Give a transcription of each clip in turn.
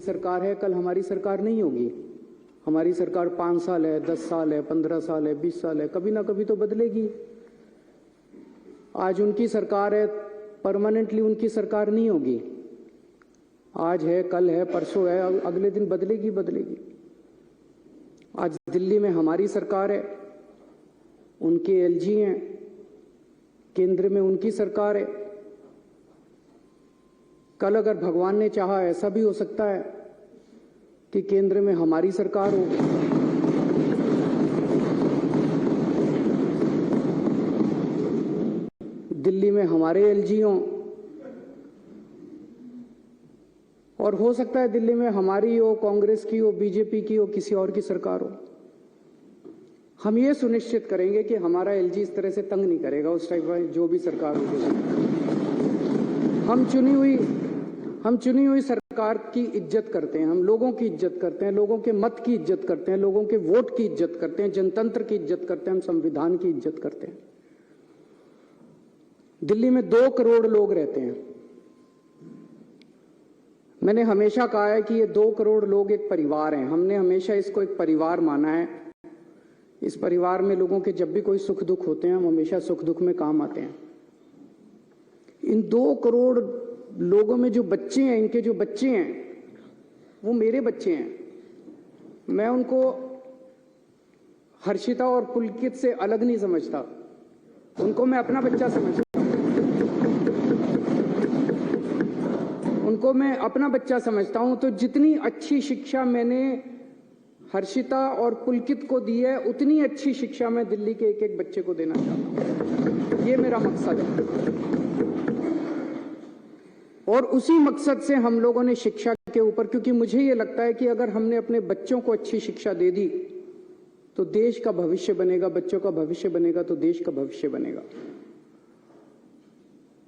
सरकार है, कल हमारी सरकार नहीं होगी। हमारी सरकार 5 साल है, 10 साल है, 15 साल है, 20 साल है, कभी ना कभी तो बदलेगी। आज उनकी सरकार है, परमानेंटली उनकी सरकार नहीं होगी। आज है, कल है, परसों है, अगले दिन बदलेगी बदलेगी। आज दिल्ली में हमारी सरकार है, उनके एलजी हैं, केंद्र में उनकी सरकार है। कल अगर भगवान ने चाहा ऐसा भी हो सकता है कि केंद्र में हमारी सरकार हो। दिल्ली में हमारे एलजी हों, और हो सकता है दिल्ली में हमारी हो, कांग्रेस की हो, बीजेपी की हो, किसी और की सरकार हो। हम ये सुनिश्चित करेंगे कि हमारा एलजी इस तरह से तंग नहीं करेगा उस टाइप का जो भी सरकार होगी। हम चुनी हुई सरकार की इज्जत करते हैं, हम लोगों की इज्जत करते हैं, लोगों के मत की इज्जत करते हैं, लोगों के वोट की इज्जत करते हैं, जनतंत्र की इज्जत करते हैं, हम संविधान की इज्जत करते हैं। दिल्ली में 2 करोड़ लोग रहते हैं। मैंने हमेशा कहा है कि ये 2 करोड़ लोग एक परिवार हैं। हमने हमेशा इसको एक परिवार माना है। इस परिवार में लोगों के जब भी कोई सुख दुख होते हैं, हम हमेशा सुख दुख में काम आते हैं। इन 2 करोड़ लोगों में जो बच्चे हैं, इनके जो बच्चे हैं, वो मेरे बच्चे हैं। मैं उनको हर्षिता और पुलकित से अलग नहीं समझता, उनको मैं अपना बच्चा समझता हूं। उनको मैं अपना बच्चा समझता हूं। तो जितनी अच्छी शिक्षा मैंने हर्षिता और पुलकित को दी है, उतनी अच्छी शिक्षा मैं दिल्ली के एक एक बच्चे को देना चाहता हूं। ये मेरा मकसद है, और उसी मकसद से हम लोगों ने शिक्षा के ऊपर, क्योंकि मुझे ये लगता है कि अगर हमने अपने बच्चों को अच्छी शिक्षा दे दी तो देश का भविष्य बनेगा, बच्चों का भविष्य बनेगा तो देश का भविष्य बनेगा।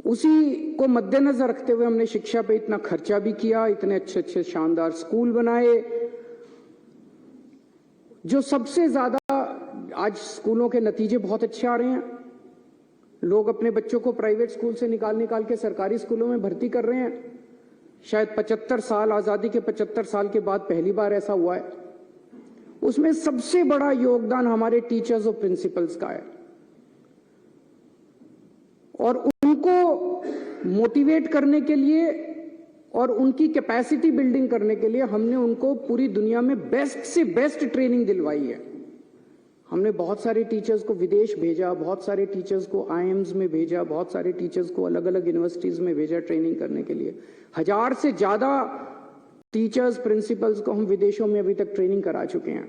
उसी को मद्देनजर रखते हुए हमने शिक्षा पे इतना खर्चा भी किया, इतने अच्छे अच्छे शानदार स्कूल बनाए। जो सबसे ज्यादा आज स्कूलों के नतीजे बहुत अच्छे आ रहे हैं। लोग अपने बच्चों को प्राइवेट स्कूल से निकाल के सरकारी स्कूलों में भर्ती कर रहे हैं। शायद 75 साल, आजादी के 75 साल के बाद पहली बार ऐसा हुआ है। उसमें सबसे बड़ा योगदान हमारे टीचर्स और प्रिंसिपल्स का है, और उनको मोटिवेट करने के लिए और उनकी कैपेसिटी बिल्डिंग करने के लिए हमने उनको पूरी दुनिया में बेस्ट से बेस्ट ट्रेनिंग दिलवाई है। हमने बहुत सारे टीचर्स को विदेश भेजा, बहुत सारे टीचर्स को आईएम्स में भेजा, बहुत सारे टीचर्स को अलग अलग यूनिवर्सिटीज में भेजा ट्रेनिंग करने के लिए। 1000 से ज्यादा टीचर्स, प्रिंसिपल्स को हम विदेशों में अभी तक ट्रेनिंग करा चुके हैं।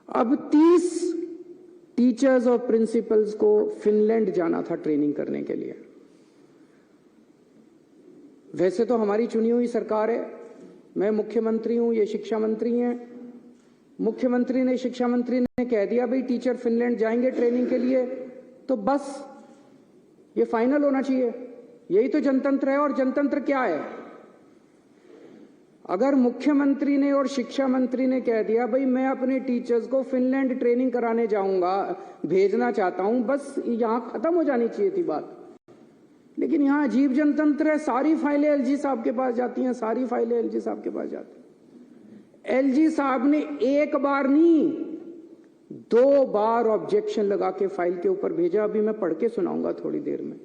अब 30 टीचर्स और प्रिंसिपल्स को फिनलैंड जाना था ट्रेनिंग करने के लिए। वैसे तो हमारी चुनी हुई सरकार है, मैं मुख्यमंत्री हूं, ये शिक्षा मंत्री हैं। मुख्यमंत्री ने, शिक्षा मंत्री ने कह दिया भाई टीचर फिनलैंड जाएंगे ट्रेनिंग के लिए, तो बस ये फाइनल होना चाहिए। यही तो जनतंत्र है। और जनतंत्र क्या है? अगर मुख्यमंत्री ने और शिक्षा मंत्री ने कह दिया भाई मैं अपने टीचर्स को फिनलैंड ट्रेनिंग कराने जाऊंगा, भेजना चाहता हूं, बस यहां खत्म हो जानी चाहिए थी बात। लेकिन यहां अजीब जनतंत्र है। सारी फाइलें एलजी साहब के पास जाती हैं, सारी फाइलें एलजी साहब के पास जाती हैं। एलजी साहब ने एक बार नहीं, 2 बार ऑब्जेक्शन लगा के फाइल के ऊपर भेजा। अभी मैं पढ़ के सुनाऊंगा थोड़ी देर में।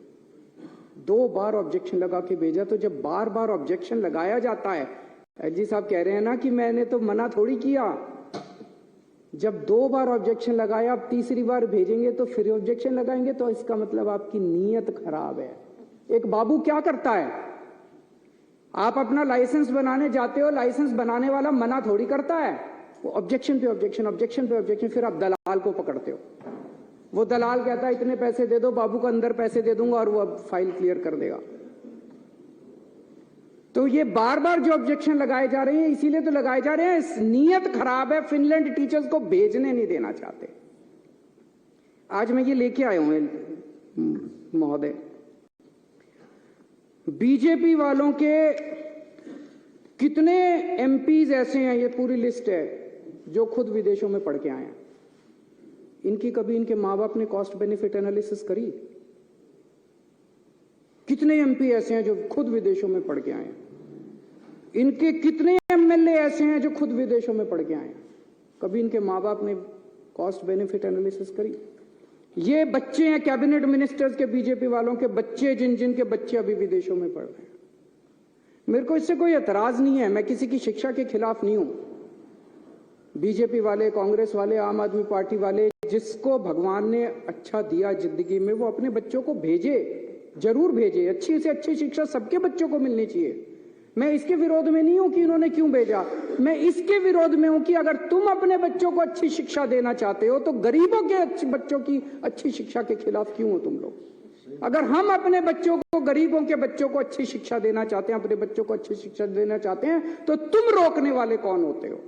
2 बार ऑब्जेक्शन लगा के भेजा। तो जब बार बार ऑब्जेक्शन लगाया जाता है, एलजी साहब कह रहे हैं ना कि मैंने तो मना थोड़ी किया। जब 2 बार ऑब्जेक्शन लगाया, अब तीसरी बार भेजेंगे तो फिर ऑब्जेक्शन लगाएंगे, तो इसका मतलब आपकी नीयत खराब है। एक बाबू क्या करता है? आप अपना लाइसेंस बनाने जाते हो, लाइसेंस बनाने वाला मना थोड़ी करता है, वो ऑब्जेक्शन पे ऑब्जेक्शन, ऑब्जेक्शन पे ऑब्जेक्शन। फिर आप दलाल को पकड़ते हो। वो दलाल कहता है इतने पैसे दे दो, बाबू को अंदर पैसे दे दूंगा और वो अब फाइल क्लियर कर देगा। तो ये बार बार जो ऑब्जेक्शन लगाए जा रहे हैं, इसीलिए तो लगाए जा रहे हैं, नीयत खराब है। फिनलैंड टीचर्स को भेजने नहीं देना चाहते। आज मैं ये लेके आया हूं महोदय, बीजेपी वालों के कितने एमपीज ऐसे हैं, ये पूरी लिस्ट है, जो खुद विदेशों में पढ़ के आए हैं। इनकी कभी इनके मां बाप ने कॉस्ट बेनिफिट एनालिसिस करी? कितने एमपी ऐसे हैं जो खुद विदेशों में पढ़ के आए हैं? इनके कितने एमएलए ऐसे हैं जो खुद विदेशों में पढ़ के आए हैं? कभी इनके माँ बाप ने कॉस्ट बेनिफिट एनालिसिस करी? ये बच्चे हैं कैबिनेट मिनिस्टर्स के, बीजेपी वालों के बच्चे, जिन के बच्चे अभी विदेशों में पढ़ रहे हैं। मेरे को इससे कोई एतराज नहीं है, मैं किसी की शिक्षा के खिलाफ नहीं हूं। बीजेपी वाले, कांग्रेस वाले, आम आदमी पार्टी वाले, जिसको भगवान ने अच्छा दिया जिंदगी में, वो अपने बच्चों को भेजे, जरूर भेजे। अच्छी से अच्छी शिक्षा सबके बच्चों को मिलनी चाहिए। मैं इसके विरोध में नहीं हूं कि इन्होंने क्यों भेजा, मैं इसके विरोध में हूं कि अगर तुम अपने बच्चों को अच्छी शिक्षा देना चाहते हो तो गरीबों के बच्चों की अच्छी शिक्षा के खिलाफ क्यों हो तुम लोग? अगर हम अपने बच्चों को, गरीबों के बच्चों को अच्छी शिक्षा देना चाहते हैं, अपने बच्चों को अच्छी शिक्षा देना चाहते हैं, तो तुम रोकने वाले कौन होते हो?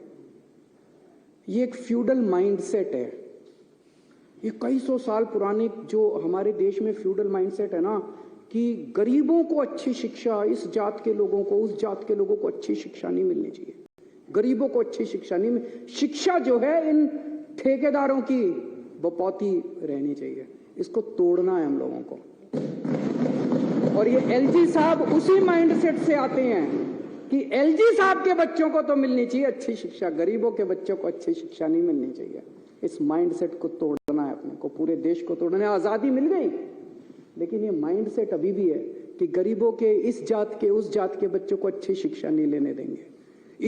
ये एक फ्यूडल माइंडसेट है, ये कई सौ साल पुरानी जो हमारे देश में फ्यूडल माइंडसेट है ना, कि गरीबों को अच्छी शिक्षा, इस जात के लोगों को, उस जात के लोगों को अच्छी शिक्षा नहीं मिलनी चाहिए, गरीबों को अच्छी शिक्षा नहीं शिक्षा जो है इन ठेकेदारों की बपौती रहनी चाहिए। इसको तोड़ना है हम लोगों को। और ये एलजी साहब उसी माइंडसेट से आते हैं कि एलजी साहब के बच्चों को तो मिलनी चाहिए अच्छी शिक्षा, गरीबों के बच्चों को अच्छी शिक्षा नहीं मिलनी चाहिए। इस माइंडसेट को तोड़ना है अपने को, पूरे देश को तोड़ना है। आजादी मिल गई, लेकिन ये माइंडसेट अभी भी है कि गरीबों के, इस जात के, उस जात के बच्चों को अच्छी शिक्षा नहीं लेने देंगे।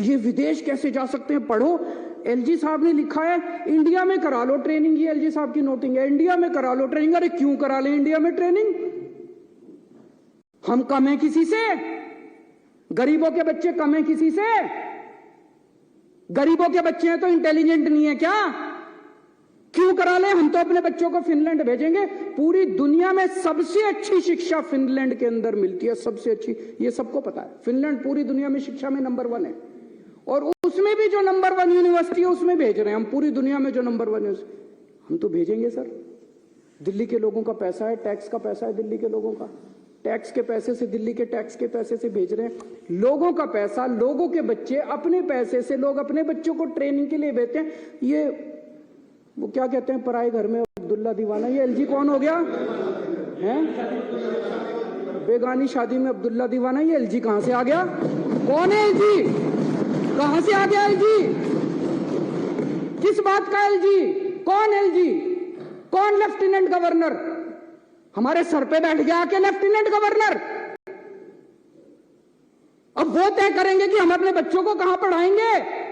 ये विदेश कैसे जा सकते हैं? पढ़ो, एलजी साहब ने लिखा है इंडिया में करा लो ट्रेनिंग। ये एलजी साहब की नोटिंग है, इंडिया में करा लो ट्रेनिंग। अरे क्यों करा ले इंडिया में ट्रेनिंग? हम कम है किसी से? गरीबों के बच्चे कम है किसी से? गरीबों के बच्चे हैं तो इंटेलिजेंट नहीं है क्या? क्यों करा ले? हम तो अपने बच्चों को फिनलैंड भेजेंगे। पूरी दुनिया में सबसे अच्छी शिक्षा फिनलैंड के अंदर मिलती है, सबसे अच्छी, ये सबको पता है। फिनलैंड पूरी दुनिया में शिक्षा में नंबर 1 है, और उसमें भी जो नंबर 1 यूनिवर्सिटी है उसमें भेज रहे हैं हम। पूरी दुनिया में जो नंबर 1 हम तो भेजेंगे सर। दिल्ली के लोगों का पैसा है, टैक्स का पैसा है दिल्ली के लोगों का, टैक्स के पैसे से, दिल्ली के टैक्स के पैसे से भेज रहे हैं। लोगों का पैसा, लोगों के बच्चे, अपने पैसे से लोग अपने बच्चों को ट्रेनिंग के लिए भेजते हैं। ये वो क्या कहते हैं, पराए घर में अब्दुल्ला दीवाना। ये एलजी कौन हो गया है? बेगानी शादी में अब्दुल्ला दीवाना। ये एलजी कहां से आ गया? कौन है एलजी? कहां से आ गया एलजी? किस बात का एलजी? कौन एलजी? कौन लेफ्टिनेंट गवर्नर? हमारे सर पे बैठ गया आके लेफ्टिनेंट गवर्नर। अब वो तय करेंगे कि हम अपने बच्चों को कहां पढ़ाएंगे।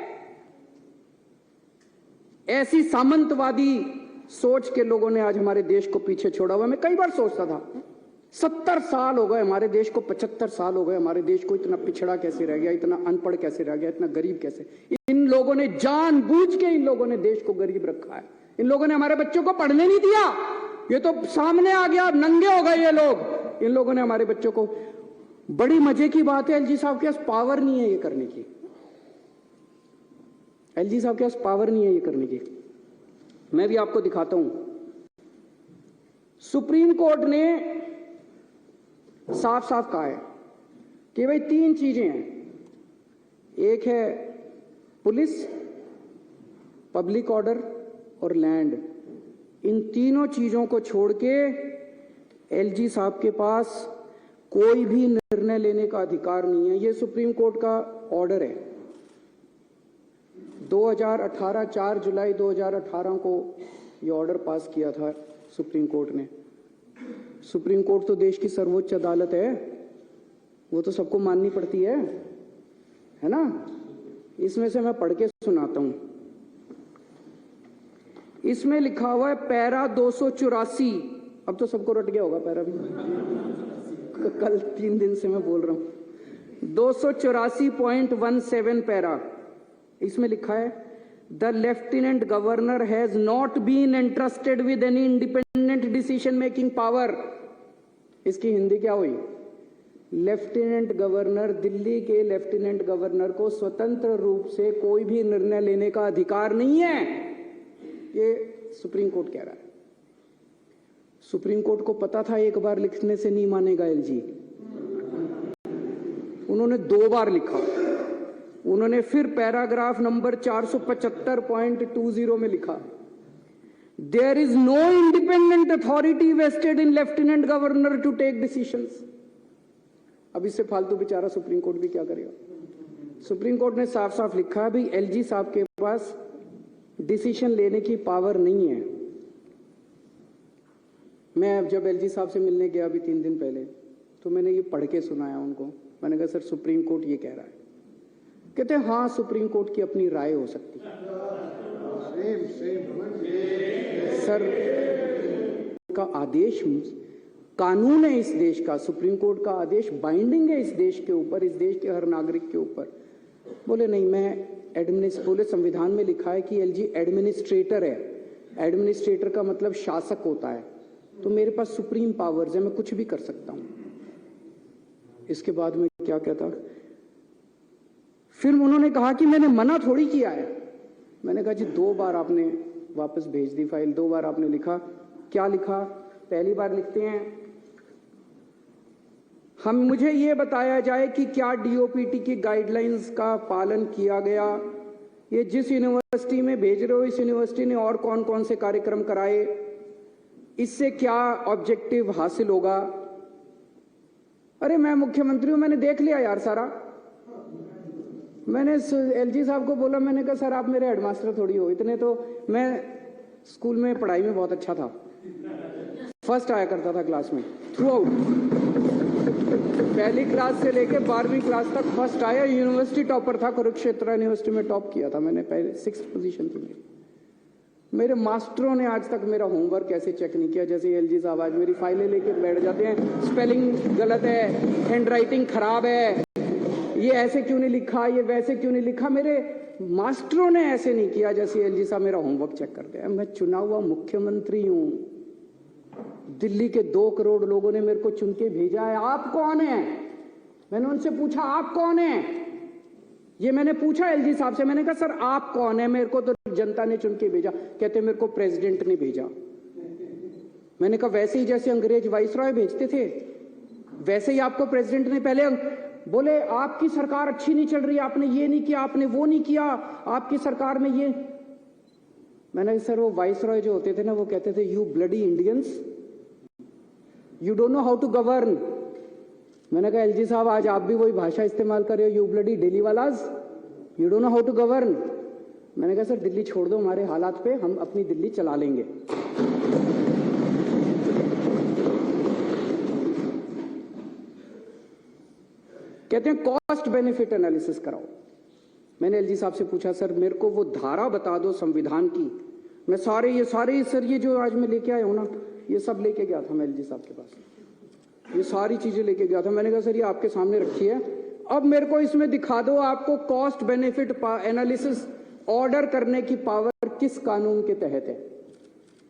ऐसी सामंतवादी सोच के लोगों ने आज हमारे देश को पीछे छोड़ा हुआ। मैं कई बार सोचता था 70 साल हो गए हमारे देश को, 75 साल हो गए हमारे देश को, इतना पिछड़ा कैसे रह गया, इतना अनपढ़ कैसे रह गया, इतना गरीब कैसे? इन लोगों ने जानबूझ के, इन लोगों ने देश को गरीब रखा है। इन लोगों ने हमारे बच्चों को पढ़ने नहीं दिया। ये तो सामने आ गया, नंगे हो गए ये लोग। इन लोगों ने हमारे बच्चों को, बड़ी मजे की बात है, एलजी साहब के पास पावर नहीं है ये करने की। एलजी साहब के पास पावर नहीं है ये करने की। मैं भी आपको दिखाता हूं। सुप्रीम कोर्ट ने साफ साफ कहा है कि भाई 3 चीजें हैं। एक है पुलिस, पब्लिक ऑर्डर और लैंड। इन तीनों चीजों को छोड़ के एलजी साहब के पास कोई भी निर्णय लेने का अधिकार नहीं है। ये सुप्रीम कोर्ट का ऑर्डर है। 2018 4 जुलाई 2018 को ये ऑर्डर पास किया था सुप्रीम कोर्ट ने। सुप्रीम कोर्ट तो देश की सर्वोच्च अदालत है, वो तो सबको माननी पड़ती है ना। इसमें से मैं पढ़ के सुनाता हूं। इसमें लिखा हुआ है पैरा 284। अब तो सबको रट गया होगा पैरा भी, कल 3 दिन से मैं बोल रहा हूं। 284.17 पैरा। इसमें लिखा है the lieutenant governor has not been entrusted with any independent decision making power. इसकी हिंदी क्या हुई? लेफ्टिनेंट गवर्नर, दिल्ली के लेफ्टिनेंट गवर्नर को स्वतंत्र रूप से कोई भी निर्णय लेने का अधिकार नहीं है। ये सुप्रीम कोर्ट कह रहा है। सुप्रीम कोर्ट को पता था एक बार लिखने से नहीं मानेगा एलजी। उन्होंने 2 बार लिखा। उन्होंने फिर पैराग्राफ नंबर 475.20 में लिखा there is no independent authority vested in lieutenant governor to take decisions. अब इससे फालतू बेचारा सुप्रीम कोर्ट भी क्या करेगा? सुप्रीम कोर्ट ने साफ साफ लिखा है भाई एलजी साहब के पास डिसीजन लेने की पावर नहीं है। मैं जब एलजी साहब से मिलने गया अभी 3 दिन पहले, तो मैंने ये पढ़ के सुनाया उनको। मैंने कहा सर सुप्रीम कोर्ट ये कह रहा है। कहते हैं हाँ सुप्रीम कोर्ट की अपनी राय हो सकती है। सर का आदेश कानून है इस देश का, सुप्रीम कोर्ट का आदेश बाइंडिंग है इस देश के ऊपर, इस देश के हर नागरिक के ऊपर। बोले नहीं मैं बोले संविधान में लिखा है कि एलजी एडमिनिस्ट्रेटर है, एडमिनिस्ट्रेटर का मतलब शासक होता है, तो मेरे पास सुप्रीम पावर्स है, मैं कुछ भी कर सकता हूं। इसके बाद में क्या कहता, फिर उन्होंने कहा कि मैंने मना थोड़ी किया है। मैंने कहा जी 2 बार आपने वापस भेज दी फाइल, 2 बार आपने लिखा, क्या लिखा? पहली बार लिखते हैं मुझे ये बताया जाए कि क्या डीओपीटी की गाइडलाइंस का पालन किया गया, ये जिस यूनिवर्सिटी में भेज रहे हो इस यूनिवर्सिटी ने और कौन कौन से कार्यक्रम कराए, इससे क्या ऑब्जेक्टिव हासिल होगा। अरे मैं मुख्यमंत्री हूं, मैंने देख लिया यार सारा। मैंने एलजी साहब को बोला, मैंने कहा सर आप मेरे हेडमास्टर थोड़ी हो, इतने तो मैं स्कूल में पढ़ाई में बहुत अच्छा था, फर्स्ट आया करता था क्लास में थ्रू आउट, पहली क्लास से लेके 12वीं क्लास तक फर्स्ट आया, यूनिवर्सिटी टॉपर था, कुरुक्षेत्र यूनिवर्सिटी में टॉप किया था मैंने, पहले 6th पोजीशन थी मेरी। मेरे मास्टरों ने आज तक मेरा होमवर्क ऐसे चेक नहीं किया जैसे एलजी साहब आज मेरी फाइलें लेके बैठ जाते हैं, स्पेलिंग गलत है, हैंडराइटिंग खराब है, ये ऐसे क्यों नहीं लिखा, ये वैसे क्यों नहीं लिखा। मेरे मास्टरों ने ऐसे नहीं किया जैसे एलजी साहब मेरा होमवर्क चेक करते हैं। मैं चुना हुआ मुख्यमंत्री हूं, दिल्ली के 2 करोड़ लोगों ने मेरे को चुन के भेजा है। आप कौन है? मैंने उनसे पूछा आप कौन है, ये मैंने पूछा एलजी साहब से। मैंने कहा सर आप कौन है, मेरे को तो जनता ने चुन के भेजा। कहते मेरे को प्रेसिडेंट ने भेजा। मैंने कहा वैसे ही जैसे अंग्रेज वाइसरॉय भेजते थे वैसे ही आपको प्रेसिडेंट ने पहले। बोले आपकी सरकार अच्छी नहीं चल रही, आपने ये नहीं किया, आपने वो नहीं किया, आपकी सरकार में ये। मैंने सर वो वाइसरॉय जो होते थे ना, वो कहते थे you bloody Indians, you don't know how to govern. मैंने कहा एलजी साहब आज आप भी वही भाषा इस्तेमाल कर रहे हो, यू ब्लडी दिल्ली वालाज, you don't know how to govern. मैंने कहा सर दिल्ली छोड़ दो हमारे हालात पे, हम अपनी दिल्ली चला लेंगे। कहते हैं कॉस्ट बेनिफिट एनालिसिस कराओ। मैंने एलजी साहब से पूछा सर मेरे को वो धारा बता दो संविधान की, मैं सारे सर ये जो आज मैं लेके आया हूं ना, ये सब लेके गया था मैं एलजी साहब के पास, ये सारी चीजें लेके गया था। मैंने कहा सर ये आपके सामने रखी है, अब मेरे को इसमें दिखा दो आपको कॉस्ट बेनिफिट एनालिसिस ऑर्डर करने की पावर किस कानून के तहत है,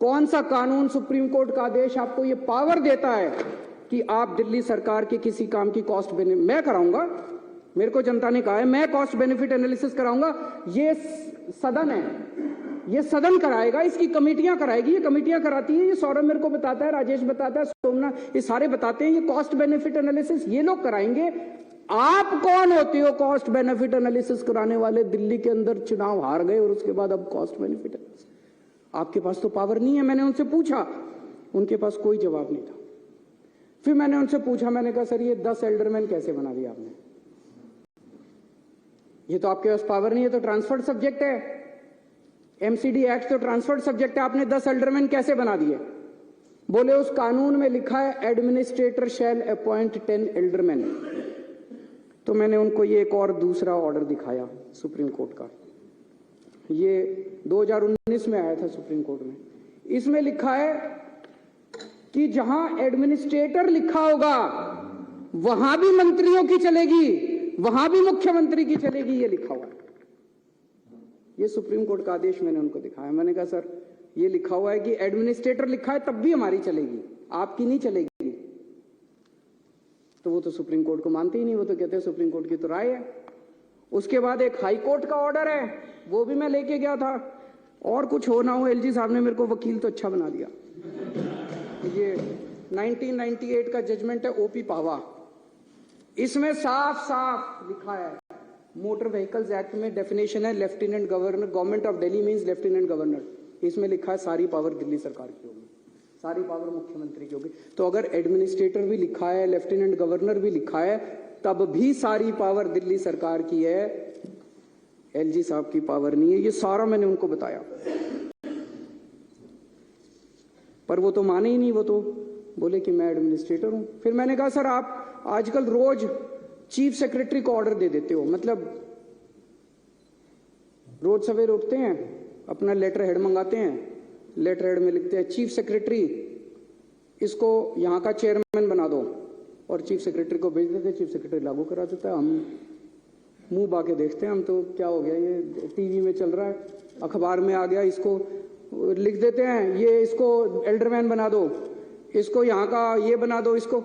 कौन सा कानून सुप्रीम कोर्ट का आदेश आपको ये पावर देता है कि आप दिल्ली सरकार के किसी काम की कॉस्ट बेनिफिट। मैं कराऊंगा, मेरे को जनता ने कहा है मैं कॉस्ट बेनिफिट एनालिसिस कराऊंगा। ये सदन है, ये सदन कराएगा, इसकी कमेटियां कराएगी, ये कमेटियां कराती है, ये सौरभ मेरे को बताता है, राजेश बताता है, सोमनाथ, ये सारे बताते हैं, ये कॉस्ट बेनिफिट एनालिसिस ये लोग कराएंगे। आप कौन होते हो कॉस्ट बेनिफिट एनालिसिस कराने वाले? दिल्ली के अंदर चुनाव हार गए और उसके बाद अब कॉस्ट बेनिफिट एनालिसिस, आपके पास तो पावर नहीं है। मैंने उनसे पूछा, उनके पास कोई जवाब नहीं था। फिर मैंने उनसे पूछा, मैंने कहा सर ये 10 एल्डरमैन कैसे बना दिया आपने? ये तो आपके पास पावर नहीं है, तो ट्रांसफर्ड सब्जेक्ट है, एमसीडी एक्ट तो ट्रांसफर्ड सब्जेक्ट है, आपने 10 एल्डरमैन कैसे बना दिए? बोले उस कानून में लिखा है एडमिनिस्ट्रेटर शैल अपॉइंट 10 एल्डरमैन। तो मैंने उनको ये एक और दूसरा ऑर्डर दिखाया सुप्रीम कोर्ट का, ये 2019 में आया था सुप्रीम कोर्ट में। इसमें लिखा है कि जहां एडमिनिस्ट्रेटर लिखा होगा वहां भी मंत्रियों की चलेगी, वहां भी मुख्यमंत्री की चलेगी, ये लिखा हुआ है। ये सुप्रीम कोर्ट का आदेश मैंने उनको दिखाया। मैंने कहा सर ये लिखा हुआ है कि एडमिनिस्ट्रेटर लिखा है तब भी हमारी चलेगी, आपकी नहीं चलेगी। तो वो तो सुप्रीम कोर्ट को मानते ही नहीं, वो तो कहते हैं सुप्रीम कोर्ट की तो राय है। उसके बाद एक हाई कोर्ट का ऑर्डर है, वो भी मैं लेके गया था। और कुछ हो ना हो, एलजी साहब ने मेरे को वकील तो अच्छा बना दिया। ये 1998 का जजमेंट है ओपी पावा, इसमें साफ साफ लिखा है, मोटर व्हीकल्स एक्ट में डेफिनेशन है lieutenant governor, government of Delhi means lieutenant governor. इसमें लिखा है सारी पावर दिल्ली सरकार की होगी, सारी पावर मुख्यमंत्री की होगी। तो अगर एडमिनिस्ट्रेटर भी लिखा है, लेफ्टिनेंट गवर्नर भी लिखा है, तब भी सारी पावर दिल्ली सरकार की है, एलजी साहब की पावर नहीं है। ये सारा मैंने उनको बताया, पर वो तो माने ही नहीं। वो तो बोले कि मैं एडमिनिस्ट्रेटर हूं। फिर मैंने कहा सर आप आजकल रोज चीफ सेक्रेटरी को ऑर्डर दे देते हो, मतलब रोज सवेरे उठते हैं, अपना लेटर हेड मंगाते हैं, लेटर हेड में लिखते हैं चीफ सेक्रेटरी इसको यहां का चेयरमैन बना दो, और चीफ सेक्रेटरी को भेज देते, चीफ सेक्रेटरी लागू करा देता है। हम मुंह बाके देखते हैं, हम तो क्या हो गया, ये टीवी में चल रहा है, अखबार में आ गया, इसको लिख देते हैं, ये इसको एल्डरमैन बना दो, इसको यहाँ का ये बना दो, इसको।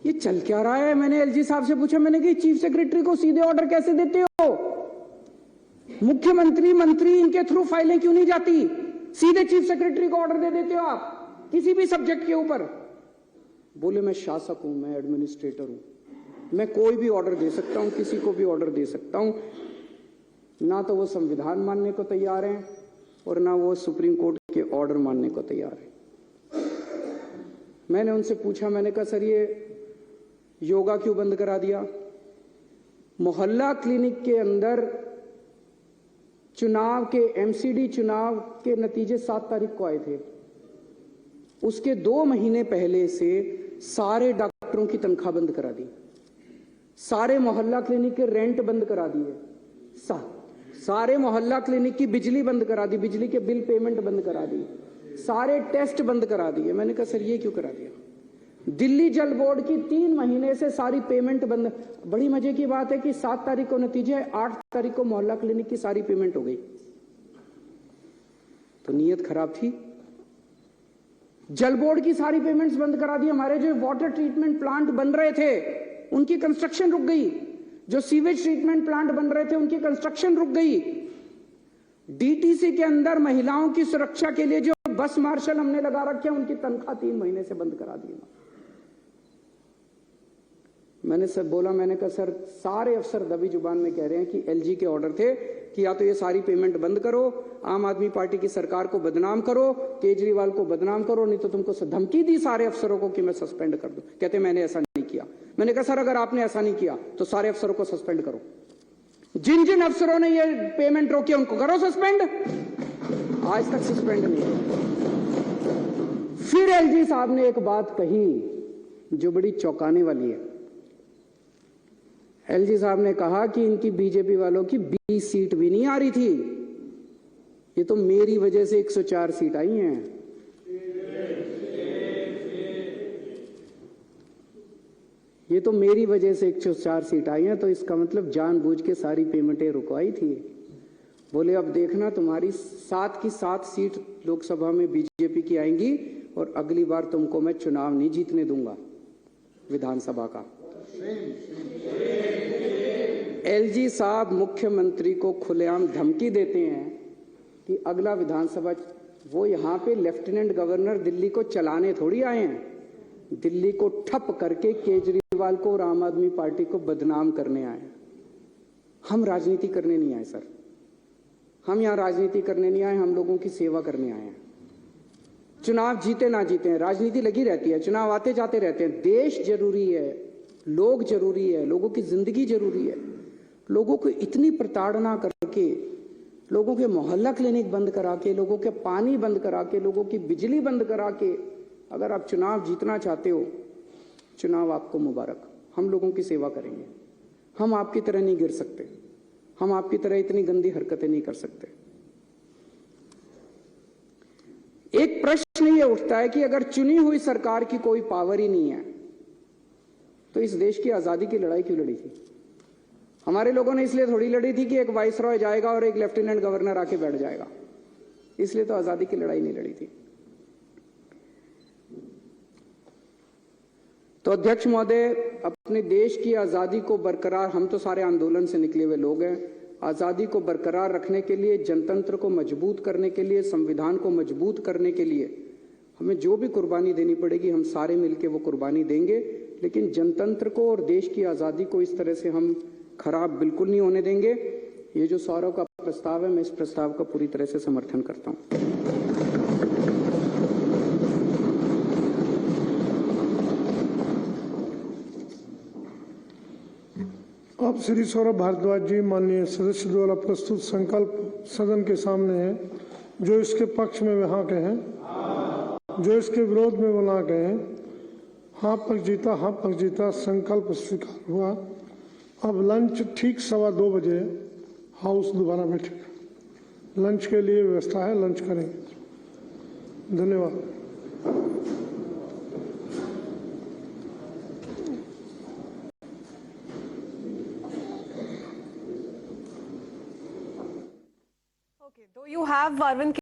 ये चल क्या रहा है? मैंने एलजी साहब से पूछा, मैंने कि चीफ सेक्रेटरी को सीधे ऑर्डर कैसे देते हो? मुख्यमंत्री मंत्री इनके थ्रू फाइलें क्यों नहीं जाती? सीधे चीफ सेक्रेटरी को ऑर्डर दे देते हो आप किसी भी सब्जेक्ट के ऊपर। बोले मैं शासक हूं, मैं एडमिनिस्ट्रेटर हूं, मैं कोई भी ऑर्डर दे सकता हूं, किसी को भी ऑर्डर दे सकता हूं। ना तो वो संविधान मानने को तैयार हैं और ना वो सुप्रीम कोर्ट के ऑर्डर मानने को तैयार है। मैंने उनसे पूछा, मैंने कहा सर ये योगा क्यों बंद करा दिया? मोहल्ला क्लिनिक के अंदर चुनाव के एमसीडी चुनाव के नतीजे 7 तारीख को आए थे, उसके 2 महीने पहले से सारे डॉक्टरों की तनख्वाह बंद करा दी, सारे मोहल्ला क्लिनिक के रेंट बंद करा दिए, सारे मोहल्ला क्लिनिक की बिजली बंद करा दी, बिजली के बिल पेमेंट बंद करा दी, सारे टेस्ट बंद करा दिए। मैंने कहा सर ये क्यों करा दिया? दिल्ली जल बोर्ड की 3 महीने से सारी पेमेंट बंद। बड़ी मजे की बात है कि 7 तारीख को नतीजे है, 8 तारीख को मोहल्ला क्लिनिक की सारी पेमेंट हो गई। तो नीयत खराब थी। जल बोर्ड की सारी पेमेंट्स बंद करा दी। हमारे जो वाटर ट्रीटमेंट प्लांट बन रहे थे उनकी कंस्ट्रक्शन रुक गई, जो सीवेज ट्रीटमेंट प्लांट बन रहे थे उनकी कंस्ट्रक्शन रुक गई। डीटीसी के अंदर महिलाओं की सुरक्षा के लिए जो बस मार्शल हमने लगा रखे हैं उनकी तनख्वाह 3 महीने से बंद करा दी। मैंने सर बोला, मैंने कहा सर सारे अफसर दबी जुबान में कह रहे हैं कि एलजी के ऑर्डर थे कि या तो ये सारी पेमेंट बंद करो, आम आदमी पार्टी की सरकार को बदनाम करो, केजरीवाल को बदनाम करो, नहीं तो तुमको धमकी दी सारे अफसरों को कि मैं सस्पेंड कर दूं। कहते मैंने ऐसा नहीं किया। मैंने कहा सर अगर आपने ऐसा नहीं किया तो सारे अफसरों को सस्पेंड करो, जिन जिन अफसरों ने ये पेमेंट रोकी उनको करो सस्पेंड। आज तक सस्पेंड नहीं। फिर एलजी साहब ने एक बात कही जो बड़ी चौंकाने वाली है। एलजी साहब ने कहा कि इनकी बीजेपी वालों की 20 सीट भी नहीं आ रही थी, ये तो मेरी वजह से 104 सीट आई हैं। ये तो मेरी वजह से 104 सीट आई हैं, तो इसका मतलब जानबूझ के सारी पेमेंटें रुकवाई थी। बोले अब देखना तुम्हारी 7 की 7 सीट लोकसभा में बीजेपी की आएंगी और अगली बार तुमको मैं चुनाव नहीं जीतने दूंगा विधानसभा का। एलजी साहब मुख्यमंत्री को खुलेआम धमकी देते हैं कि अगला विधानसभा, वो यहां पे लेफ्टिनेंट गवर्नर दिल्ली को चलाने थोड़ी आए हैं, दिल्ली को ठप करके केजरीवाल को और आम आदमी पार्टी को बदनाम करने आए। हम राजनीति करने नहीं आए सर, हम यहां राजनीति करने नहीं आए, हम लोगों की सेवा करने आए हैं। चुनाव जीते ना जीते हैं, राजनीति लगी रहती है, चुनाव आते जाते रहते हैं। देश जरूरी है, लोग जरूरी है, लोगों की जिंदगी जरूरी है। लोगों को इतनी प्रताड़ना करके, लोगों के मोहल्ला क्लिनिक बंद करा के, लोगों के पानी बंद करा के, लोगों की बिजली बंद करा के अगर आप चुनाव जीतना चाहते हो, चुनाव आपको मुबारक। हम लोगों की सेवा करेंगे, हम आपकी तरह नहीं गिर सकते, हम आपकी तरह इतनी गंदी हरकतें नहीं कर सकते। एक प्रश्न ये उठता है कि अगर चुनी हुई सरकार की कोई पावर ही नहीं है तो इस देश की आजादी की लड़ाई क्यों लड़ी थी? हमारे लोगों ने इसलिए थोड़ी लड़ी थी कि एक वाइसरॉय जाएगा और एक लेफ्टिनेंट गवर्नर आके बैठ जाएगा, इसलिए तो आजादी की लड़ाई नहीं लड़ी थी। तो अध्यक्ष महोदय, अपने देश की आजादी को बरकरार, हम तो सारे आंदोलन से निकले हुए लोग हैं, आजादी को बरकरार रखने के लिए, जनतंत्र को मजबूत करने के लिए, संविधान को मजबूत करने के लिए हमें जो भी कुर्बानी देनी पड़ेगी हम सारे मिलकर वो कुर्बानी देंगे। लेकिन जनतंत्र को और देश की आजादी को इस तरह से हम खराब बिल्कुल नहीं होने देंगे। ये जो सौरव का प्रस्ताव है, मैं इस प्रस्ताव का पूरी तरह से समर्थन करता हूं। श्री सौरभ भारद्वाज जी, माननीय सदस्य द्वारा प्रस्तुत संकल्प सदन के सामने है। जो इसके पक्ष में वहाँ के हैं, जो इसके विरोध में वहाँ के हैं। हाँ पक्ष जीता, हाँ पक्ष जीता, संकल्प स्वीकार हुआ। अब लंच ठीक 2:15 बजे हाउस दोबारा बैठेगा। लंच के लिए व्यवस्था है, लंच करेंगे। धन्यवाद। Okay, though you have Arvind